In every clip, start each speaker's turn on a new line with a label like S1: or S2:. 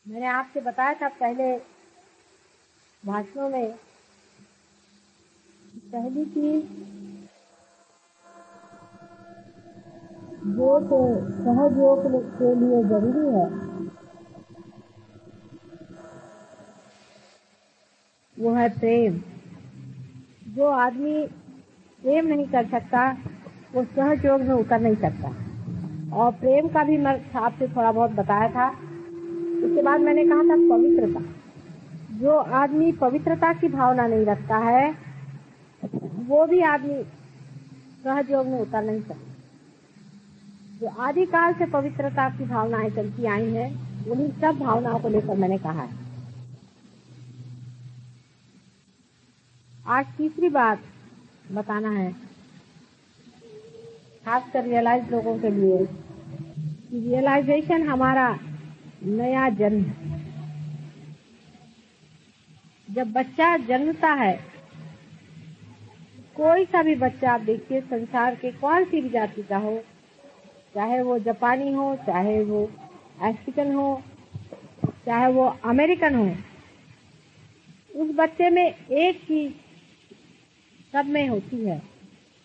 S1: मैंने आपसे बताया था पहले भाषणों में, पहली चीज जो सहयोग के लिए जरूरी है वो है प्रेम। जो आदमी प्रेम नहीं कर सकता वो सहयोग में उतर नहीं सकता। और प्रेम का भी मैं आपसे थोड़ा बहुत बताया था। उसके बाद मैंने कहा था पवित्रता। जो आदमी पवित्रता की भावना नहीं रखता है वो भी आदमी सहयोग में उतर नहीं सकता। जो आदिकाल से पवित्रता की भावनाएं चलती आई हैं उन्हीं सब भावनाओं को लेकर मैंने कहा है। आज तीसरी बात बताना है, खासकर रियलाइज लोगों के लिए, कि रियलाइजेशन हमारा नया जन्म है। जब बच्चा जन्मता है, कोई सा भी बच्चा आप देखिए, संसार के कौन सी भी जाति का हो, चाहे वो जापानी हो, चाहे वो अफ्रीकन हो, चाहे वो अमेरिकन हो, उस बच्चे में एक चीज सब में होती है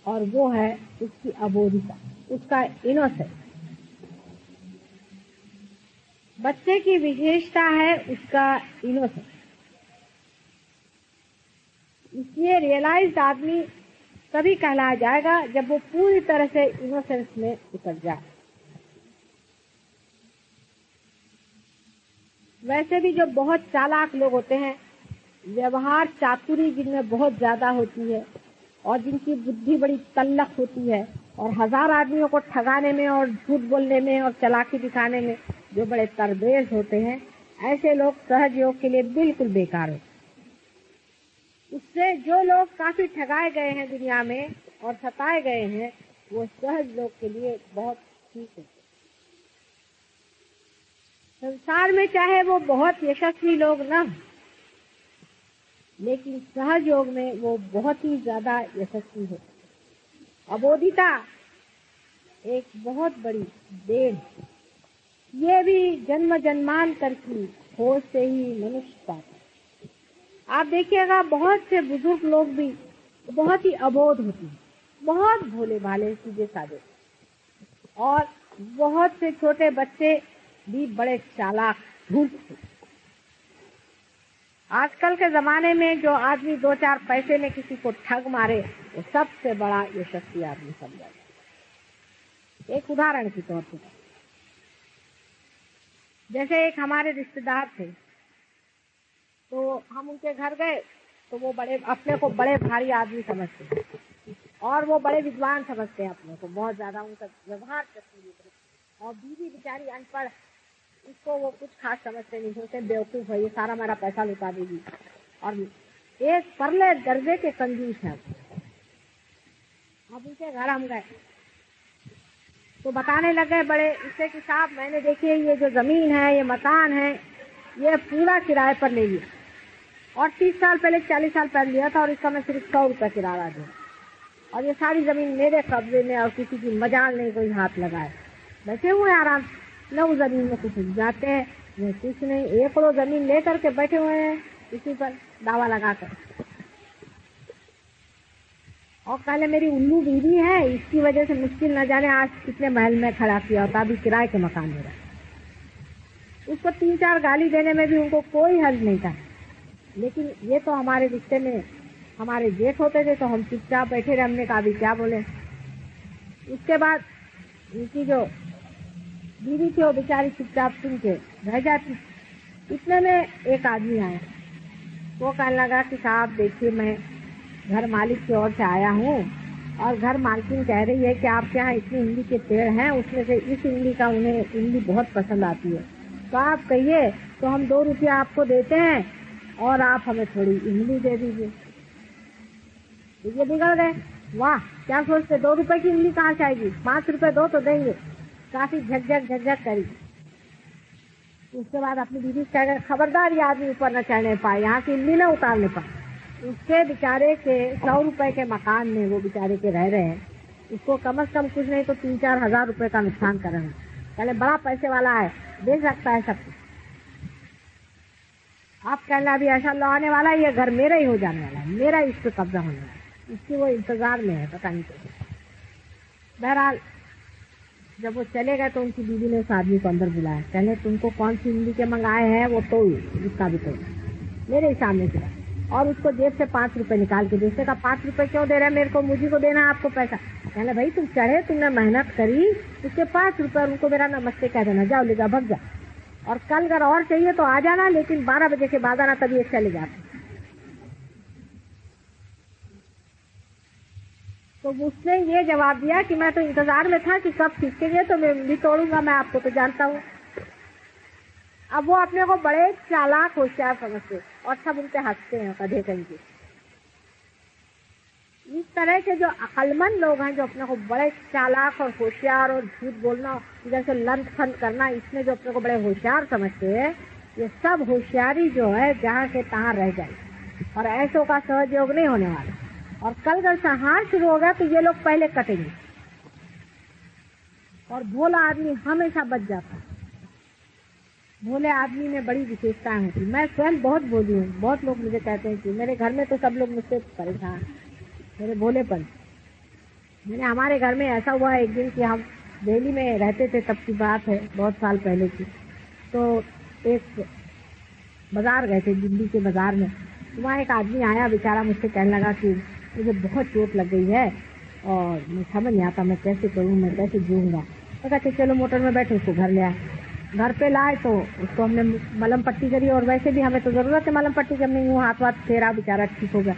S1: और वो है उसकी अबोधिता, उसका इनोसेंस। बच्चे की विशेषता है उसका इनोसेंस। इसलिए रियलाइज्ड आदमी तभी कहलाया जाएगा जब वो पूरी तरह से इनोसेंस में उतर जाए। वैसे भी जो बहुत चालाक लोग होते हैं, व्यवहार चातुरी जिनमें बहुत ज्यादा होती है और जिनकी बुद्धि बड़ी तल्लख होती है और हजार आदमियों को ठगाने में और झूठ बोलने में और चालाकी दिखाने में जो बड़े तरबेज होते हैं, ऐसे लोग सहयोग के लिए बिल्कुल बेकार होते हैं। उससे जो लोग काफी ठगाए गए हैं दुनिया में और सताए गए हैं, वो सहज लोग के लिए बहुत ठीक है। संसार में चाहे वो बहुत यशस्वी लोग न, लेकिन सहयोग में वो बहुत ही ज्यादा यशस्वी है। अबोधिता एक बहुत बड़ी देन, ये भी जन्म जन्मांतर की खोज से ही मनुष्य पाता। आप देखिएगा बहुत से बुजुर्ग लोग भी बहुत ही अबोध होते हैं, बहुत भोले भाले सीधे साधे, और बहुत से छोटे बच्चे भी बड़े चालाक धूर्त थे। आजकल के जमाने में जो आदमी दो चार पैसे में किसी को ठग मारे वो सबसे बड़ा यशस्वी आदमी समझा जाए। एक उदाहरण के तौर पर, जैसे एक हमारे रिश्तेदार थे, तो हम उनके घर गए तो वो बड़े अपने को बड़े भारी आदमी समझते हैं और वो बड़े विद्वान समझते हैं अपने को, बहुत ज्यादा उनका व्यवहार चतुर। और बीवी बेचारी अनपढ़, उसको वो कुछ खास समझते नहीं, सोचते बेवकूफ है, ये सारा हमारा पैसा लुटा देगी। और एक परले दर्जे के कंजूस है। अब उनके घर हम गए तो बताने लगे बड़े इससे कि साहब मैंने देखिए ये जो जमीन है, ये मकान है, ये पूरा किराए पर ले लिया और 30 साल पहले 40 साल पहले लिया था और इसका मैं सिर्फ 100 रुपए किराया दूं और ये सारी जमीन मेरे कब्जे में और किसी की मजाल नहीं कोई हाथ लगाए। बैठे हुए आराम, न उस जमीन में कुछ जाते हैं न कुछ नहीं, 1 करोड़ जमीन लेकर के बैठे हुए हैं इसी पर दावा लगाकर। और पहले मेरी उल्लू बीवी है, इसकी वजह से मुश्किल न जाने आज कितने महल में खड़ा किया होता, अभी किराए के मकान में रहा। उसको 3-4 गाली देने में भी उनको कोई हर्ज नहीं था। लेकिन ये तो हमारे रिश्ते में हमारे जेठ होते थे तो हम चुपचाप बैठे रहे, हमने कहा अभी क्या बोले। उसके बाद उनकी जो बीवी थी वो बेचारी चुपचाप सुन के रह जाती। इतने में एक आदमी आया, वो कहने लगा कि साहब देखिए मैं घर मालिक की ओर से आया हूँ और घर मालकिन कह रही है कि आपके यहाँ इतनी इमली के पेड़ हैं, उसमें से इस इमली का उन्हें इमली बहुत पसंद आती है, तो आप कहिए तो हम 2 रुपया आपको देते हैं और आप हमें थोड़ी इमली दे दीजिए। ये बिगड़ गए, वाह क्या सोचते, 2 रुपए की इमली कहाँ से आएगी, 5 रुपए दो तो देंगे। काफी झकझक करी। उसके बाद अपनी बीवी से कह, खबरदार ये आदमी ऊपर न चढ़ने पाए, यहाँ की इमली न उतारने पाए। उसके बेचारे के 100 रुपए के मकान में वो बेचारे के रह रहे हैं, उसको कम से कम कुछ नहीं तो 3-4 हजार रुपए का नुकसान कर रहे हैं। पहले बड़ा पैसे वाला है, दे सकता है सब कुछ। आप कहना अभी ऐसा लॉ आने वाला है, ये घर मेरा ही हो जाने वाला है, मेरा इस पे कब्जा होने वाला है, इसकी वो इंतजार में है, पता नहीं कैसे। बहरहाल जब वो चले गए तो उनकी बीवी ने उस आदमी को अंदर बुलाया, कहने तुमको कौन सी हिंदी के मंगाए हैं वो तो इसका भी तो मेरे ही सामने चला, और उसको जेब से 5 रुपए निकाल के दूसरे का 5 रुपए क्यों दे रहे हैं मेरे को, मुझे को देना आपको पैसा। कहना भाई तुम चढ़े, तुमने मेहनत करी, उसके 5 रुपए उनको मेरा नमस्ते कह देना, जाओ ले जाओ भग जाओ, और कल अगर और चाहिए तो आ जाना, लेकिन 12 बजे के बाद आना, तभी एक चले जाते। तो उसने ये जवाब दिया कि मैं तो इंतजार में था कि कब सीखेंगे तो मैं भी तोड़ूंगा, मैं आपको तो जानता हूँ। अब वो अपने को बड़े चालाक होशियार समझते और सब उनसे हंसते हैं, कधे कहीं के। इस तरह के जो अक्लमंद लोग हैं, जो अपने को बड़े चालाक और होशियार और झूठ बोलना, जैसे लंच फंड करना, इसमें जो अपने को बड़े होशियार समझते हैं, ये सब होशियारी जो है जहाँ से तहाँ रह जाए, और ऐसों का सहयोग नहीं होने वाला। और कल अगर संहार शुरू हो गया तो ये लोग पहले कटेंगे, और भोला आदमी हमेशा बच जाता है। भोले आदमी में बड़ी विशेषताएं होती। मैं स्वयं बहुत भोली हूँ, बहुत लोग मुझे कहते हैं कि मेरे घर में तो सब लोग मुझसे परेशान, मेरे भोलेपन। मैंने हमारे घर में ऐसा हुआ एक दिन कि हम दिल्ली में रहते थे, तब की बात है, बहुत साल पहले की। तो एक बाजार गए थे, दिल्ली के बाजार में। वहाँ एक आदमी आया, बेचारा मुझसे कहने लगा कि मुझे बहुत चोट लग गई है और मुझे समझ नहीं आता मैं कैसे करूँ, मैं कैसे जीऊँगा। तो कहते चलो मोटर में बैठे, उसको घर ले आए। घर पे लाए तो उसको हमने मलम पट्टी करी, और वैसे भी हमें तो जरूरत है मलम पट्टी करने की, वो हाथ वाथ फेरा, बेचारा ठीक हो गया।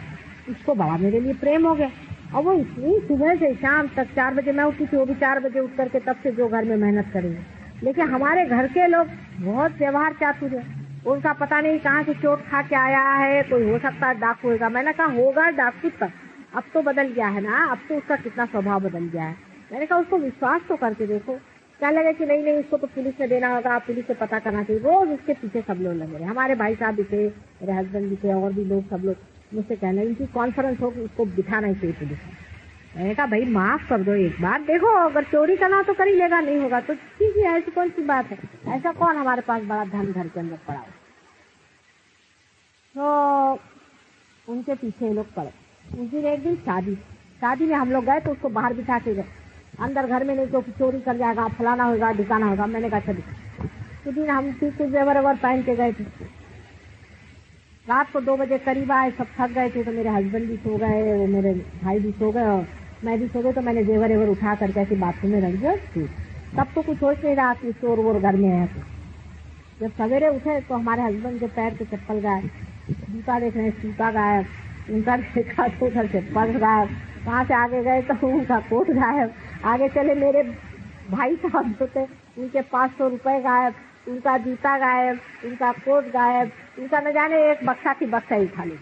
S1: उसको बड़ा मेरे लिए प्रेम हो गया, और वो इतनी सुबह से शाम तक 4 बजे मैं उठी थी, वो भी 4 बजे उठ करके तब से जो घर में मेहनत करेंगे। लेकिन हमारे घर के लोग बहुत व्यवहार चातुर है, उनका पता नहीं कहाँ से चोट खा के आया है, कोई हो सकता है डाकू होगा। मैंने कहा होगा डाकू तक, अब तो बदल गया है ना, अब तो उसका कितना स्वभाव बदल गया है। मैंने कहा उसको विश्वास तो करके देखो। क्या लगे कि नहीं नहीं उसको तो पुलिस में देना होगा, पुलिस से पता करना चाहिए। रोज उसके पीछे सब लोग लगे रहे, हमारे भाई साहब भी थे, मेरे हस्बैंड भी थे, और भी लोग, सब लोग मुझसे कहना इनकी कॉन्फ्रेंस हो कि उसको बिठाना ही चाहिए पुलिस में। मैंने कहा भाई माफ कर दो एक बार, देखो अगर चोरी करना हो तो कर ही लेगा, नहीं होगा तो ठीक है, ऐसी कौन सी बात है, ऐसा कौन हमारे पास बड़ा धन घर के अंदर पड़ा हो। तो उनके पीछे लोग पड़े। उस दिन एक दिन शादी में हम लोग गए तो उसको बाहर बिठा के गए, अंदर घर में नहीं तो चोरी कर जाएगा, फलाना होगा, ढिकाना होगा। मैंने कहा चलिए। उस दिन हम ठीक से जेवर पहन के गए थे। रात को 2 बजे करीब आए, सब थक गए थे, तो मेरे हस्बैंड भी सो गए, वो मेरे भाई भी सो गए, और मैं भी सो गई। तो मैंने जेवर उठा करके ऐसे बाथरूम में रख दिया। तब तो कुछ सोच नहीं रहा कि चोर वोर घर में है। जब सवेरे उठे तो हमारे हस्बैंड के पैर के चप्पल गायब, जूता देख रहे हैं जूता गायब, उनका देखा तो उधर से पर्स गायब, वहाँ से आगे गए तो उनका कोट गायब, आगे चले मेरे भाई साहब जो थे उनके 500 रुपए गायब, उनका जूता गायब, उनका कोट गायब, उनका न जाने एक बक्सा की बक्सा ही खाली।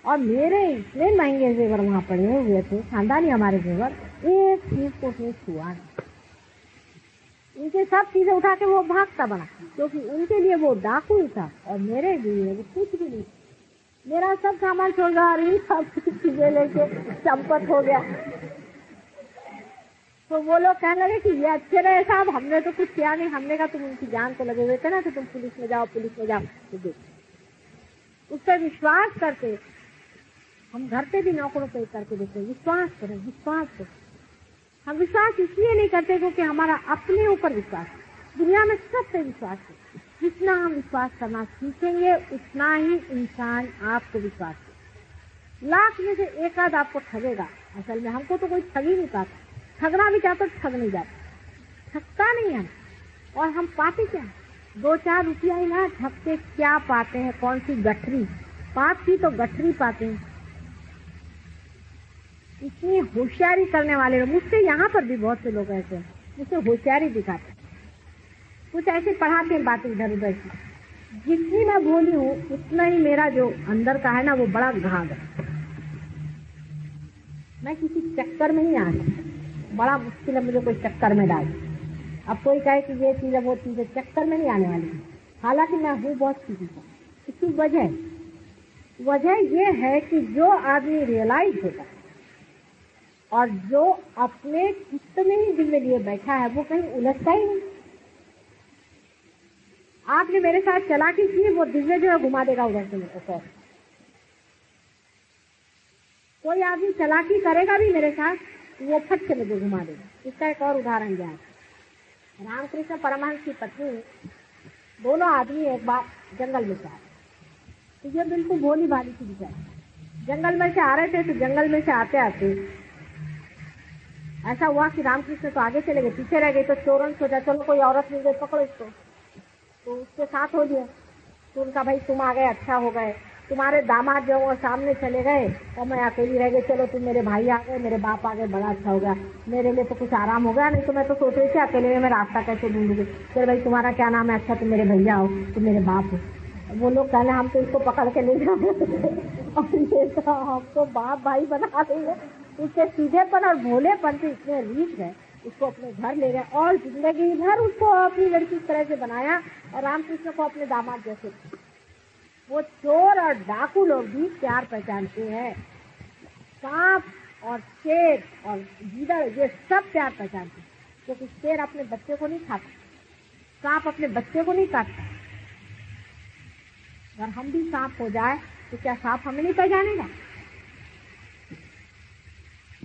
S1: और मेरे इतने महंगे जेवर वहाँ पड़े हुए थे, खानदानी हमारे जेवर, एक चीज को उसने छुआ नहीं। उनके सब चीजें उठा के वो भागता बना, क्योंकि उनके लिए वो डाकू ही था और मेरे लिए वो कुछ भी नहीं। मेरा सब सामान छोड़ गया और इन सब चीजें लेके चंपत हो गया। तो वो लोग कहने लगे कि ये अच्छे रहे साहब, हमने तो कुछ किया नहीं। हमने कहा तुम उनकी जान को लगे हुए थे ना, तो तुम पुलिस में जाओ, पुलिस में जाओ। तो देखो उस पर विश्वास करते, हम घर पे भी नौकरों पे करके देखते, विश्वास करें, विश्वास करें। हम विश्वास इसलिए नहीं करते क्योंकि हमारा अपने ऊपर विश्वास है। दुनिया में सबसे विश्वास है, जितना हम विश्वास करना सीखेंगे उतना ही इंसान आपको विश्वास है। लाख में से एक आध आपको ठगेगा, असल में हमको तो कोई ठग ही नहीं पाता। ठगना भी चाहता ठग नहीं जाता, ठगता नहीं है। और हम पाते क्या, 2-4 रुपया ही ना, ठगते क्या पाते हैं, कौन सी गठरी, पाप की तो गठरी पाते हैं। इतनी होशियारी करने वाले लोग, मुझसे यहाँ पर भी बहुत से लोग ऐसे हैं, मुझसे होशियारी दिखाते, कुछ ऐसे पढ़ाते हैं बातें इधर उधर की। जितनी मैं भोली हूँ उतना ही मेरा जो अंदर का है ना वो बड़ा घाघ है। मैं किसी चक्कर में ही आ गई, बड़ा मुश्किल है मुझे कोई चक्कर में डाल। अब कोई कहे कि ये चीज है वो चीज है, चक्कर में नहीं आने वाली। हालांकि मैं हूँ बहुत सीधी। इसकी वजह ये है कि जो आदमी रियलाइज होता है और जो अपने चित्त में ही दिल में लिए बैठा है, वो कहीं उलझता ही नहीं। आपने मेरे साथ चालाकी की, वो दिव्य जो है घुमा देगा उधर से मेरे को। कोई आदमी चालाकी करेगा भी मेरे साथ, वो फट से मुझे घुमा देगा। इसका एक और उदाहरण दिया है। रामकृष्ण परमहंस की पत्नी, दोनों आदमी एक बार जंगल में से आए। तो ये बिल्कुल भोली भाली थी बेचारी। जंगल में से आ रहे थे, तो जंगल में से आते आते ऐसा हुआ कि रामकृष्ण तो आगे चले गए, पीछे रह गए। तो चोरों ने सोचा चलो कोई औरत मिल गई, पकड़ो इसको। तो उसके साथ हो गया। तो उनका भाई तुम आ गए, अच्छा हो गए। तुम्हारे दामाद जो वो सामने चले गए और मैं अकेली रह गई। चलो तुम मेरे भाई आ गए, मेरे बाप आ गए, बड़ा अच्छा हो गया, मेरे लिए तो कुछ आराम हो गया। नहीं तो मैं तो सोच रही थी अकेले में मैं रास्ता कैसे ढूंढूंगी। फिर भाई तुम्हारा क्या नाम है? अच्छा तुम मेरे भैया हो, तुम मेरे बाप हो। वो लोग कहने हम तो इसको पकड़ के ले जाएंगे और ये तो हमको बाप भाई बना देंगे। उसके सीधेपन और भोलेपन से इतने रीच गए, उसको अपने घर ले गए और जिंदगी भर उसको अपनी लड़की की तरह से बनाया और रामकृष्ण को अपने दामाद जैसे। वो चोर और डाकू लोग भी प्यार पहचानते हैं। सांप और शेर और गीदड़ ये सब प्यार पहचानते हैं, क्योंकि शेर अपने बच्चे को नहीं खाता, सांप अपने बच्चे को नहीं काटता। अगर हम भी सांप हो जाए तो क्या सांप हमें नहीं पहचानेगा?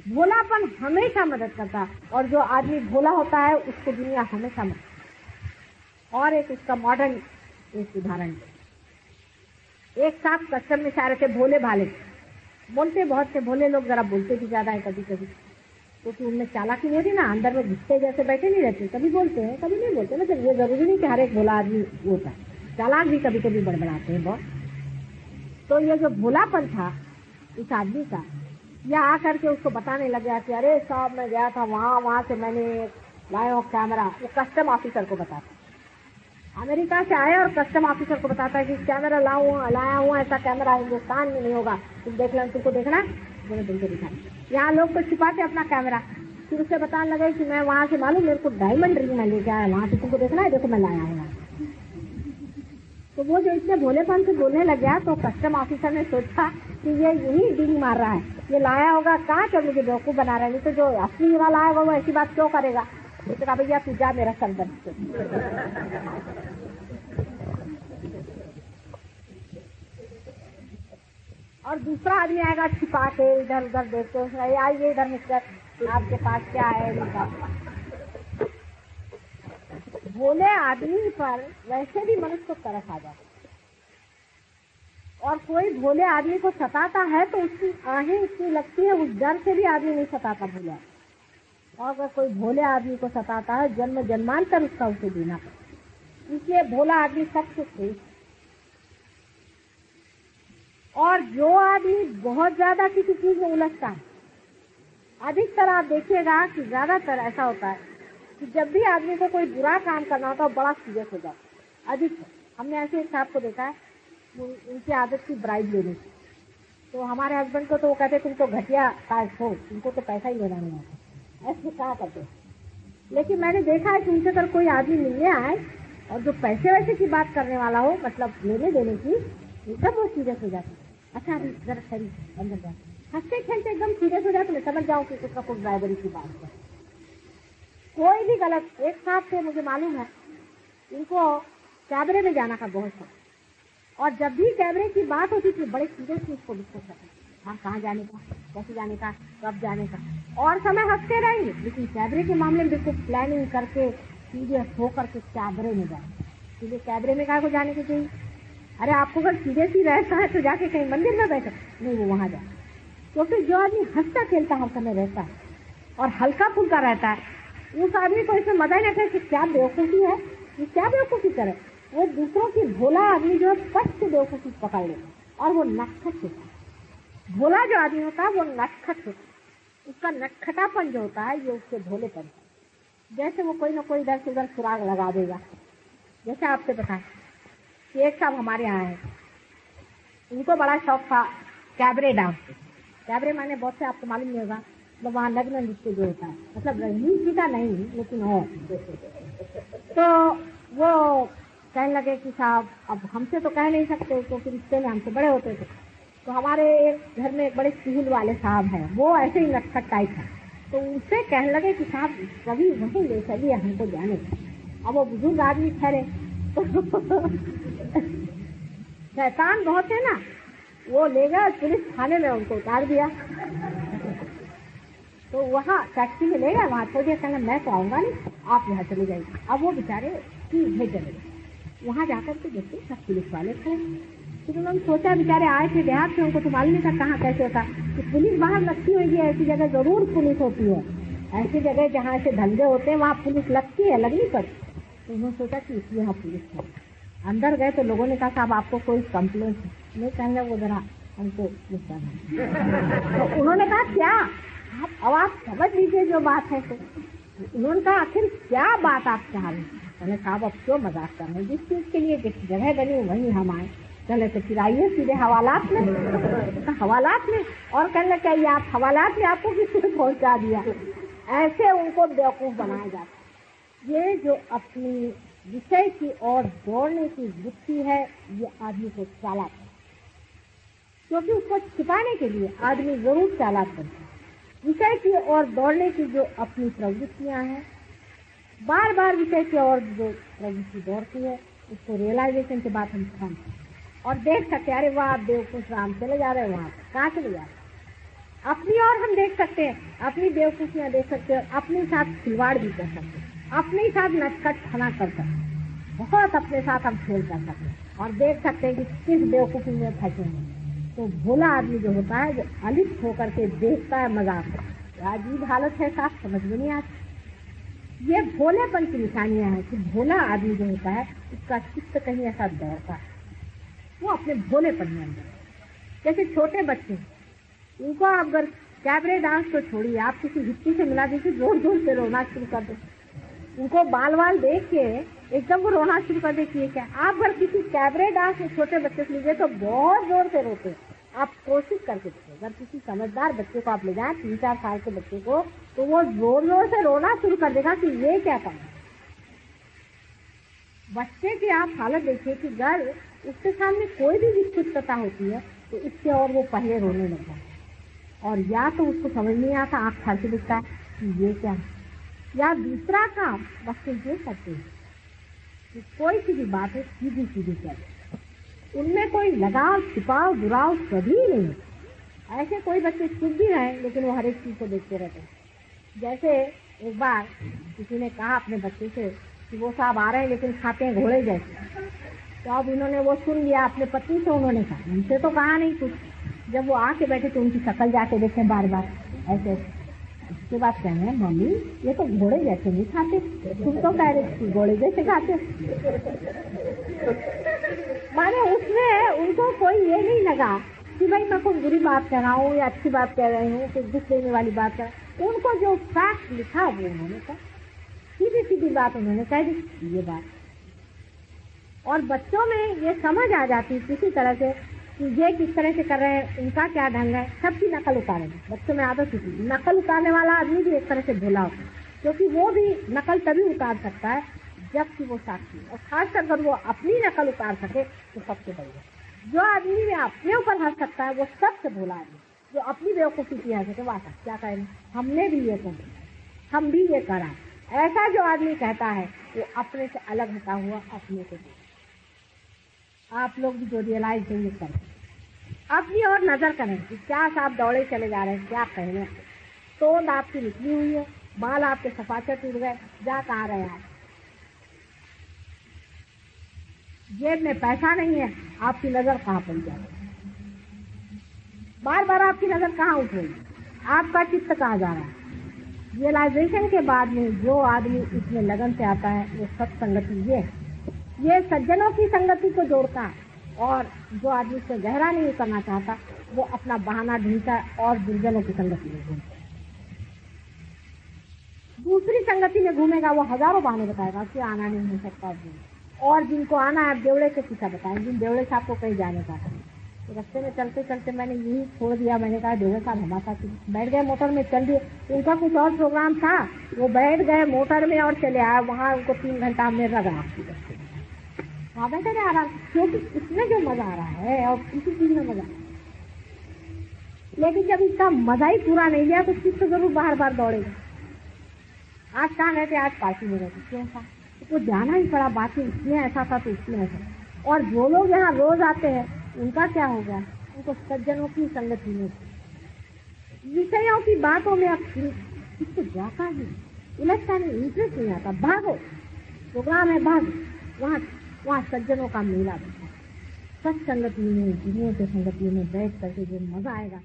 S1: भोलापन हमेशा मदद करता है, और जो आदमी भोला होता है उसको दुनिया हमेशा मदद। और एक उसका मॉडर्न एक उदाहरण, एक साथ कस्टम में जा रहे थे, भोले भाले बोलते बहुत थे। भोले लोग जरा बोलते भी ज्यादा है कभी कभी, क्योंकि उनमें चालाकी नहीं होती ना, अंदर में घुसते जैसे बैठे नहीं रहते। कभी बोलते हैं कभी नहीं बोलते। मतलब ये जरूरी नहीं कि हर एक भोला आदमी होता है, चालाक भी कभी कभी बड़बड़ाते हैं बहुत। तो ये जो भोलापन था इस आदमी का, या आकर के उसको बताने लग गया कि अरे साहब मैं गया था वहां से मैंने लाया कैमरा। वो कस्टम ऑफिसर को बताता, अमेरिका से आया और कस्टम ऑफिसर को बताता है कि कैमरा लाया हुआ, ऐसा कैमरा हिंदुस्तान में नहीं होगा, तुम देख लो, तुमको देखना मैंने तुमको दिखा। यहाँ लोग तो छिपाते अपना कैमरा, फिर उससे बताने लगे कि मैं वहां से मालूम मेरे को डायमंड रिंग में लेके आया, वहां से तुमको देखना है, देखो मैं लाया हूँ। तो वो जो इतने भोलेपन से बोलने लग गया, तो कस्टम ऑफिसर ने सोचा कि ये यही डील मार रहा है, ये लाया होगा कहाँ के मुझे बेवकूफ बना रहा है, नहीं तो जो असली वाला आएगा वो ऐसी बात क्यों करेगा। तो कहा भैया तू जा मेरा संबंध से। और दूसरा आदमी आएगा छिपा के इधर उधर देखते हुए, आइए इधर मिस्टर आपके पास क्या है। भोले आदमी पर वैसे भी मनुष्य को तरस आ जाता, और कोई भोले आदमी को सताता है तो उसकी आहें इतनी लगती है, उस डर से भी आदमी नहीं सताता भोला। और अगर कोई भोले आदमी को सताता है, जन्म जन्मांतर उसका उसे देना पड़ता। इसलिए भोला आदमी सबसे श्रेष्ठ। और जो आदमी बहुत ज्यादा किसी चीज में उलझता है, अधिकतर आप देखिएगा कि ज्यादातर ऐसा होता है कि जब भी आदमी को कोई बुरा काम करना होता है बड़ा सीरियस हो जाता है। अधिकतर हमने ऐसे एक साहब को देखा है, उनकी आदत थी ब्राइब लेने की। तो हमारे हस्बैंड को तो वो कहते तुम तो घटिया कास्ट हो, तुमको तो पैसा ही लेना नहीं आता, ऐसे कहा करते। लेकिन मैंने देखा है कि उनसे अगर कोई आदमी मिलने आए और जो पैसे वैसे की बात करने वाला हो, मतलब लेने देने की, तब वो सीरियस हो जाती है। अच्छा अभी जरा खरी अंदर जा, हंसते खेलते एकदम सीरियस हो जाए तो मैं समझ जाऊँ कि कुछ ना कुछ ड्राइवरी की बात है। कोई भी गलत, एक साथ से मुझे मालूम है इनको कैमरे में जाना का बहुत शौक, और जब भी कैमरे की बात होती थी बड़े सीरियसली इसको डिस्कस करते, हाँ कहाँ जाने का, कैसे जाने का, कब जाने का, और समय हंसते रहेंगे। लेकिन कैमरे के मामले में बिल्कुल प्लानिंग करके सीरियस होकर के कैमरे में जाए। सीधे कैमरे में कहाँ को जाने के चाहिए? अरे आपको अगर सीरियस ही रहता है तो जाके कहीं मंदिर में बैठो, नहीं वो वहां जाए। क्योंकि जो आदमी हंसता खेलता हर समय रहता है और हल्का फुल्का रहता है, उस आदमी को इसमें मजा ही नहीं आता कि क्या बेवकूफी है, ये क्या बेवकूफी करे। वो दूसरों की भोला आदमी जो है फट से बेवकूफी पकड़ ले, और वो नटखट होता है। भोला जो आदमी होता है वो नटखट होता है, उसका नटखटापन जो होता है ये उसके भोलेपन। जैसे वो कोई ना कोई इधर से उधर सुराग लगा देगा। जैसे आपसे बताएं कि एक साहब हमारे यहाँ है, उनको बड़ा शौक था कैबरे डांस। कैबरे माने बहुत से आपको मालूम नहीं होगा, मतलब वहाँ लग्न नृत्य जो होता है, मतलब रंगीन का नहीं लेकिन और। तो वो कहने लगे कि साहब अब हमसे तो कह नहीं सकते क्योंकि रिश्ते में हमसे बड़े होते थे। तो हमारे घर में एक बड़े स्कूल वाले साहब हैं, वो ऐसे ही नटखट टाइप है, तो उनसे कहने लगे कि साहब कभी वहीं ले चलिए हमको जाने। अब वो बुजुर्ग आदमी ठहरे, शैतान बहुत है ना, वो ले गया पुलिस थाने में उनको उतार दिया। तो वहाँ टैक्सी में ले गया, वहाँ छोड़ दिया, कहना मैं तो आऊंगा नहीं, आप यहाँ चले जाइए। अब वो बेचारे सीधे चले गए। वहाँ जाकर के देखते सब पुलिस वाले थे। फिर उन्होंने सोचा बेचारे आए थे देहात से, उनको तो मालूम नहीं था कहाँ कैसे होता। तो पुलिस बाहर लगती होगी, ऐसी जगह जरूर पुलिस होती है, ऐसी जगह जहाँ ऐसे धंधे होते हैं वहाँ पुलिस लगती है, लगनी पड़ती। तो उन्होंने सोचा कि इसलिए यहाँ पुलिस है। अंदर गए तो लोगों ने कहा साहब आपको कोई कंप्लेंट है? नहीं, कहने वो जरा हमको तो उन्होंने कहा क्या अब आप समझ लीजिए जो बात है। तो उन्होंने कहा आखिर क्या बात आप चाह रहे हैं? मैंने साहब अब क्यों मजाक कर रहे हैं, जिस चीज के लिए जिस जगह बनी वहीं हम आए। चले तो फिर आइए सीधे हवालात में। हवालात में और कहने चाहिए आप हवालात में आपको किसी ने पहुंचा दिया। ऐसे उनको बेवकूफ बनाया जाता। ये जो अपनी विषय की ओर दौड़ने की वृत्ति है, ये आदमी को चालाक है, क्योंकि उसको छिपाने के लिए आदमी जरूर चालाक बनता है। विषय की ओर दौड़ने की जो अपनी प्रवृत्तियां हैं, बार बार विषय की ओर जो प्रवृत्ति दौड़ती है, उसको रियलाइजेशन के बाद हम समझते और देख सकते, अरे वाह बेवकूफ राम चले जा रहे हैं, वहां कहाँ चले जा रहे हैं। अपनी ओर हम देख सकते हैं, अपनी बेवकूफियां देख सकते हैं, अपने साथ खिलवाड़ भी कर सकते हैं, अपने साथ नटखट खाना कर सकते हैं, बहुत अपने साथ हम खेल कर सकते हैं और देख सकते हैं कि किस बेवकूफी में फंसे हैं। तो भोला आदमी जो होता है, जो अलिप्त होकर के देखता है मजाक, अजीब हालत है, साफ समझ में नहीं आती। ये भोलेपन की निशानियां हैं कि भोला आदमी जो होता है उसका चित्त कहीं ऐसा दौड़ता है, वो अपने भोलेपन में अंदर। जैसे छोटे बच्चे, उनको आप अगर कैबरे डांस तो छोड़िए, आप किसी हिप्पी से मिला दीजिए, जोर जोर से रोना शुरू कर दो, उनको बाल बाल देख के एकदम वो रोना शुरू कर देती है। क्या आप अगर किसी कैबरे डांस में छोटे बच्चे से लीजिए तो बहुत जोर से रोते। आप कोशिश करके देखिए, अगर किसी समझदार बच्चे को आप ले जाएं, 3-4 साल के बच्चे को, तो वो जोर जोर से रोना शुरू कर देगा कि ये क्या करना। बच्चे की आप हालत देखिए कि अगर उसके सामने कोई भी विक्षिप्तता होती है तो इससे और वो पहले रोने लगता है, और या तो उसको समझ नहीं आता, आँख फाड़ के दिखता है कि ये क्या है, या दूसरा काम बच्चे ये करते हैं कि कोई सी भी बात है सीधी सीधी कर, उनमें कोई लगाव छिपाव दुराव कभी नहीं है। ऐसे कोई बच्चे चुप भी हैं लेकिन वो हर एक चीज को देखते रहते हैं। जैसे एक बार किसी ने कहा अपने बच्चे से कि वो साहब आ रहे हैं लेकिन खाते हैं घोड़े जैसे। तो अब इन्होंने वो सुन लिया, अपने पत्नी से उन्होंने कहा, उनसे तो कहा नहीं कुछ। जब वो आके बैठे तो उनकी शक्ल जाके देखे बार बार ऐसे। उसके बाद कह रहे हैं मम्मी ये तो घोड़े जैसे नहीं खाते, तुम तो कह रहे घोड़े जैसे खाते। माने उसमें उनको कोई ये नहीं लगा कि भाई मैं कोई बुरी बात कह रहा हूँ या अच्छी बात कह रही हूँ, कुछ दुख देने वाली बात कर। उनको जो फैक्ट लिखा वो उन्होंने कहा, सीधी सीधी बात उन्होंने कह दी ये बात। और बच्चों में ये समझ आ जाती किसी तरह से कि ये किस तरह से कर रहे हैं, इनका क्या ढंग है, सबकी नकल उतारेंगे। बच्चों में आदत होती, नकल उतारने वाला आदमी भी एक तरह से भोला होता है, क्योंकि वो भी नकल तभी उतार सकता है जबकि वो साक्षी, और खासकर अगर वो अपनी नकल उतार सके तो सबसे बढ़िया। जो आदमी में अपने ऊपर हंस सकता है वो सबसे भोला आदमी, जो अपनी बेवकूफी की हंस सके, वाह क्या कहें हमने भी ये कर, हम भी ये करा। ऐसा जो आदमी कहता है वो अपने से अलग हटा हुआ अपने को। आप लोग भी जो रियलाइज ये करें, अपनी और नजर करें कि क्या आप दौड़े चले जा रहे हैं, क्या पहने, तोंद आपकी निकली हुई है, बाल आपके सफाचर टूट गए, जा कहाँ रहे आप, जेब में पैसा नहीं है, आपकी नजर कहाँ पड़ जाए, बार बार आपकी नजर कहाँ उठ रही, आपका चित्त कहाँ जा रहा है। रियलाइजेशन के बाद में जो आदमी इसमें लगन से आता है वो सत्संगति ये सज्जनों की संगति को जोड़ता है, और जो आदमी से गहरा नहीं करना चाहता वो अपना बहाना ढूंढता है और दुर्जनों की संगति में घूमता है। दूसरी संगति में घूमेगा वो हजारों बहाने बताएगा कि आना नहीं हो सकता, और जिनको आना है देवड़े के सीधा बताएंगे, जिन देवड़े साहब को कहीं जाने का है। तो रास्ते में चलते चलते मैंने यही छोड़ दिया, मैंने कहा देवड़े साहब हमारे साथ बैठ गए, मोटर में चल दिए। उनका कुछ और प्रोग्राम था, वो बैठ गए मोटर में और चले आए, वहाँ उनको 3 घंटा हमने रगा वहाँ बैठे रहे आराम, क्योंकि इसमें जो मजा आ रहा है और किसी चीज में मजा। लेकिन जब इसका मजा ही पूरा नहीं लिया तो चित्त जरूर बार बार दौड़ेगा। आज कहाँ गए थे, आज पार्टी में गए थे, क्यों था, उसको जाना ही पड़ा, बातें इसमें ऐसा था तो इसमें ऐसा। और जो लोग यहाँ रोज आते हैं उनका क्या हो गया, उनको सज्जनों की संगति में, विषयों की बातों में अब किसको जाता ही उलझता नहीं, इंटरेस्ट नहीं आता। भागो, प्रोग्राम है भागो, वहाँ सज्जनों का मेला बैठा, सत्संगति में, दुनिया के संगति में बैठ करके जो मजा आएगा।